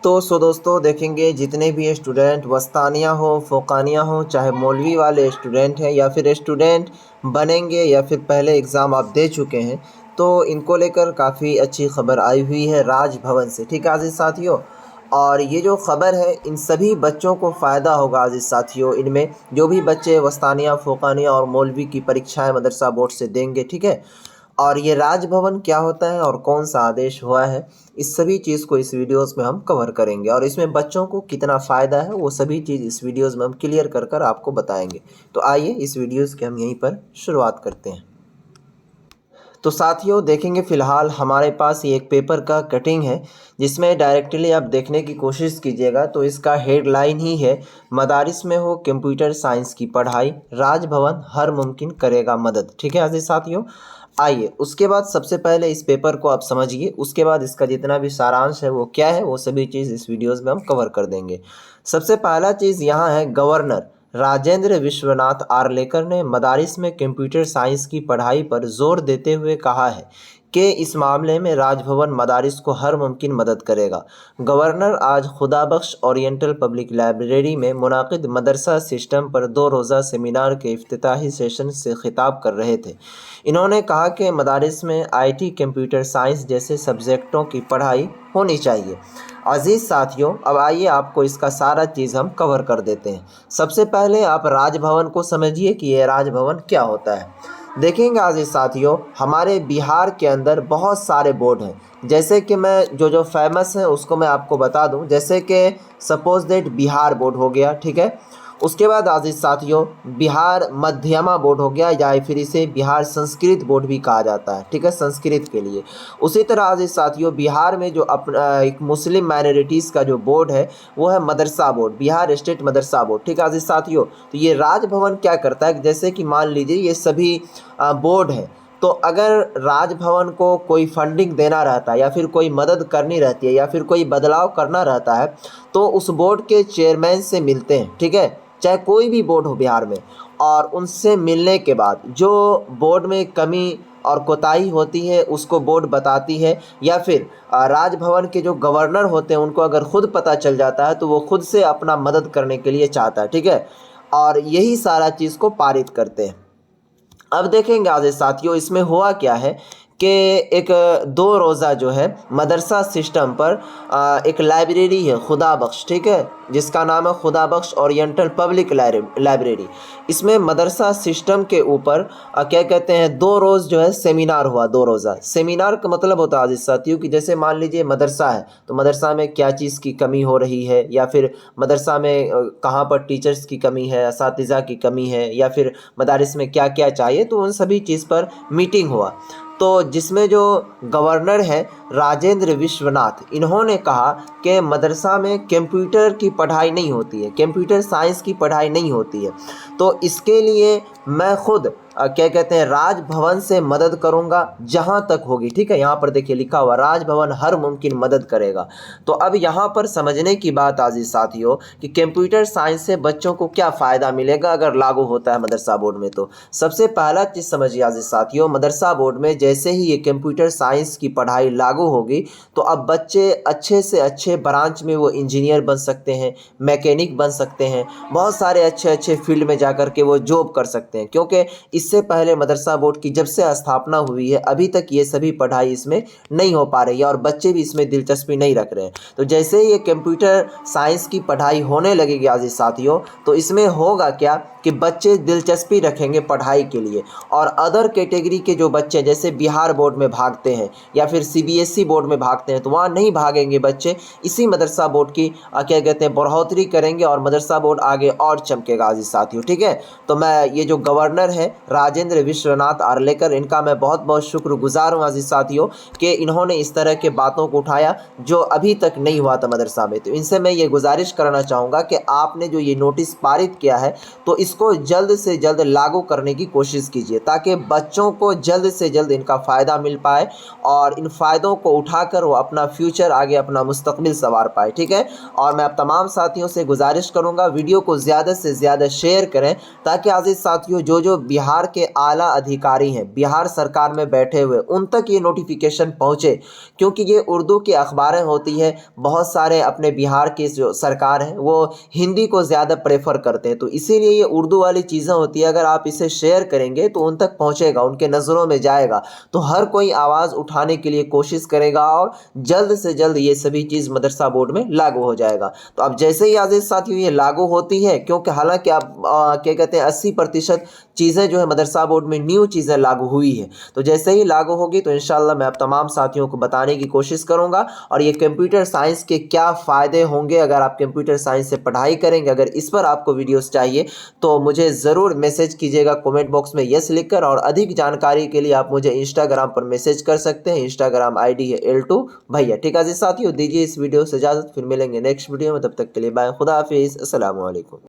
तो दोस्तों देखेंगे जितने भी स्टूडेंट वस्तानिया हो, फ़ोकानिया हो, चाहे मौलवी वाले स्टूडेंट हैं या फिर स्टूडेंट बनेंगे या फिर पहले एग्ज़ाम आप दे चुके हैं, तो इनको लेकर काफ़ी अच्छी ख़बर आई हुई है राजभवन से। ठीक है अज़ीज़ साथियों, और ये जो ख़बर है इन सभी बच्चों को फ़ायदा होगा अज़ीज़ साथियों। इनमें जो भी बच्चे वस्तानिया, फ़ोकानिया और मौलवी की परीक्षाएँ मदरसा बोर्ड से देंगे, ठीक है। और ये राजभवन क्या होता है और कौन सा आदेश हुआ है, इस सभी चीज़ को इस वीडियोस में हम कवर करेंगे और इसमें बच्चों को कितना फ़ायदा है वो सभी चीज़ इस वीडियोस में हम क्लियर कर कर आपको बताएंगे। तो आइए इस वीडियोस की हम यहीं पर शुरुआत करते हैं। तो साथियों देखेंगे फ़िलहाल हमारे पास ये एक पेपर का कटिंग है जिसमें डायरेक्टली आप देखने की कोशिश कीजिएगा तो इसका हेडलाइन ही है, मदारिस में हो कंप्यूटर साइंस की पढ़ाई, राजभवन हर मुमकिन करेगा मदद। ठीक है अज़ीज़ साथियों, आइए उसके बाद सबसे पहले इस पेपर को आप समझिए, उसके बाद इसका जितना भी सारांश है वो क्या है वो सभी चीज़ इस वीडियोज़ में हम कवर कर देंगे। सबसे पहला चीज़ यहाँ है, गवर्नर राजेंद्र विश्वनाथ आर्लेकर ने मदारिस में कंप्यूटर साइंस की पढ़ाई पर जोर देते हुए कहा है कि इस मामले में राजभवन मदारिस को हर मुमकिन मदद करेगा। गवर्नर आज खुदाबख्श ओरिएंटल पब्लिक लाइब्रेरी में मुनाकिद मदरसा सिस्टम पर 2 रोज़ा सेमिनार के इफ्तिताही सेशन से खिताब कर रहे थे। इन्होंने कहा कि मदारिस में आईटी, कंप्यूटर साइंस जैसे सब्जेक्टों की पढ़ाई होनी चाहिए। अजीज़ साथियों, अब आइए आपको इसका सारा चीज़ हम कवर कर देते हैं। सबसे पहले आप राजभवन को समझिए कि ये राजभवन क्या होता है। देखेंगे अजीज़ साथियों, हमारे बिहार के अंदर बहुत सारे बोर्ड हैं, जैसे कि मैं जो फेमस है उसको मैं आपको बता दूं, जैसे कि सपोज दैट बिहार बोर्ड हो गया, ठीक है। उसके बाद अजीज़ साथियों बिहार मध्यमा बोर्ड हो गया या फिर इसे बिहार संस्कृत बोर्ड भी कहा जाता है, ठीक है, संस्कृत के लिए। उसी तरह अजीज़ साथियों बिहार में जो अपना एक मुस्लिम माइनॉरिटीज़ का जो बोर्ड है वो है मदरसा बोर्ड, बिहार स्टेट मदरसा बोर्ड। ठीक है अजीज़ साथियों, तो ये राजभवन क्या करता है, जैसे कि मान लीजिए ये सभी बोर्ड है, तो अगर राजभवन को कोई फंडिंग देना रहता है या फिर कोई मदद करनी रहती है या फिर कोई बदलाव करना रहता है तो उस बोर्ड के चेयरमैन से मिलते हैं, ठीक है, चाहे कोई भी बोर्ड हो बिहार में। और उनसे मिलने के बाद जो बोर्ड में कमी और कोताही होती है उसको बोर्ड बताती है, या फिर राजभवन के जो गवर्नर होते हैं उनको अगर खुद पता चल जाता है तो वो खुद से अपना मदद करने के लिए चाहता है, ठीक है, और यही सारा चीज़ को पारित करते हैं। अब देखेंगे आज साथियों इसमें हुआ क्या है कि एक 2 रोज़ा जो है मदरसा सिस्टम पर एक लाइब्रेरी है खुदाबख्श, ठीक है, जिसका नाम है खुदाबख्श ओरिएंटल पब्लिक लाइब्रेरी। इसमें मदरसा सिस्टम के ऊपर क्या कहते हैं 2 रोज़ जो है सेमिनार हुआ, 2 रोज़ा। सेमिनार का मतलब होता है अजीज़ साथियों कि जैसे मान लीजिए मदरसा है तो मदरसा में क्या चीज़ की कमी हो रही है, या फिर मदरसा में कहाँ पर टीचर्स की कमी है, असातिज़ा की कमी है, या फिर मदारिस में क्या क्या चाहिए, तो उन सभी चीज़ पर मीटिंग हुआ। तो जिसमें जो गवर्नर हैं राजेंद्र विश्वनाथ, इन्होंने कहा कि मदरसा में कंप्यूटर की पढ़ाई नहीं होती है, कंप्यूटर साइंस की पढ़ाई नहीं होती है, तो इसके लिए मैं खुद क्या कहते हैं राजभवन से मदद करूंगा जहां तक होगी। ठीक है, यहाँ पर देखिए लिखा हुआ राजभवन हर मुमकिन मदद करेगा। तो अब यहाँ पर समझने की बात अजीज साथियों कि कंप्यूटर साइंस से बच्चों को क्या फ़ायदा मिलेगा अगर लागू होता है मदरसा बोर्ड में। तो सबसे पहला चीज़ समझिए अजीज साथियों, मदरसा बोर्ड में जैसे ही ये कंप्यूटर साइंस की पढ़ाई लागू होगी तो अब बच्चे अच्छे से अच्छे ब्रांच में वो इंजीनियर बन सकते हैं, मैकेनिक बन सकते हैं, बहुत सारे अच्छे अच्छे फील्ड में जाकर के वो जॉब कर सकते हैं, क्योंकि इससे पहले मदरसा बोर्ड की जब से स्थापना हुई है अभी तक ये सभी पढ़ाई इसमें नहीं हो पा रही है और बच्चे भी इसमें दिलचस्पी नहीं रख रहे हैं। तो जैसे ही ये कंप्यूटर साइंस की पढ़ाई होने लगेगी आज़िज़ साथियों, तो इसमें होगा क्या कि बच्चे दिलचस्पी रखेंगे पढ़ाई के लिए, और अदर कैटेगरी के जो बच्चे जैसे बिहार बोर्ड में भागते हैं या फिर सीबीएसई बोर्ड में भागते हैं तो वहाँ नहीं भागेंगे बच्चे, इसी मदरसा बोर्ड की क्या कहते हैं बढ़ोतरी करेंगे और मदरसा बोर्ड आगे और चमकेगा आज़िज़ साथियों। ठीक है, तो मैं ये जो गवर्नर है राजेंद्र विश्वनाथ आर्लेकर, इनका मैं बहुत बहुत शुक्रगुजार हूँ अजीज़ साथियों कि इन्होंने इस तरह के बातों को उठाया जो अभी तक नहीं हुआ था मदरसा में। तो इनसे मैं ये गुजारिश करना चाहूँगा कि आपने जो ये नोटिस पारित किया है तो इसको जल्द से जल्द लागू करने की कोशिश कीजिए ताकि बच्चों को जल्द से जल्द इनका फ़ायदा मिल पाए और इन फ़ायदों को उठाकर वो अपना फ्यूचर आगे अपना मुस्तकबिल संवार पाए। ठीक है, और मैं अब तमाम साथियों से गुजारिश करूँगा वीडियो को ज़्यादा से ज़्यादा शेयर करें ताकि अजीज़ साथियों जो बिहार बिहार के आला अधिकारी हैं, बिहार सरकार में बैठे हुए, उन तक ये नोटिफिकेशन पहुँचे, क्योंकि ये उर्दू की अखबारें होती है। बहुत सारे अपने बिहार की जो सरकार है वो हिंदी को ज़्यादा प्रेफर करते हैं, तो इसीलिए ये उर्दू वाली चीज़ें होती है। अगर आप इसे शेयर करेंगे तो उन तक पहुँचेगा, उनके नज़रों में जाएगा, तो हर कोई आवाज़ उठाने के लिए कोशिश करेगा और जल्द से जल्द ये सभी चीज़ मदरसा बोर्ड में लागू हो जाएगा। तो अब जैसे ही आज़िज़ साथियों ये लागू होती है, क्योंकि हालांकि आप क्या कहते हैं 80% चीज़ें जो है मदरसा बोर्ड में न्यू चीज़ें लागू हुई है, तो जैसे ही लागू होगी तो इंशाल्लाह मैं आप तमाम साथियों को बताने की कोशिश करूंगा। और ये कंप्यूटर साइंस के क्या फ़ायदे होंगे अगर आप कंप्यूटर साइंस से पढ़ाई करेंगे, अगर इस पर आपको वीडियोस चाहिए तो मुझे ज़रूर मैसेज कीजिएगा कमेंट बॉक्स में यस लिखकर। और अधिक जानकारी के लिए आप मुझे इंस्टाग्राम पर मैसेज कर सकते हैं, इंस्टाग्राम ID है L2 भैया। ठीक है जी साथियों, दीजिए इस वीडियो से इजाज़त, फिर मिलेंगे नेक्स्ट वीडियो में, तब तक के लिए बाय, खुदा हाफिज़, अस्सलाम वालेकुम।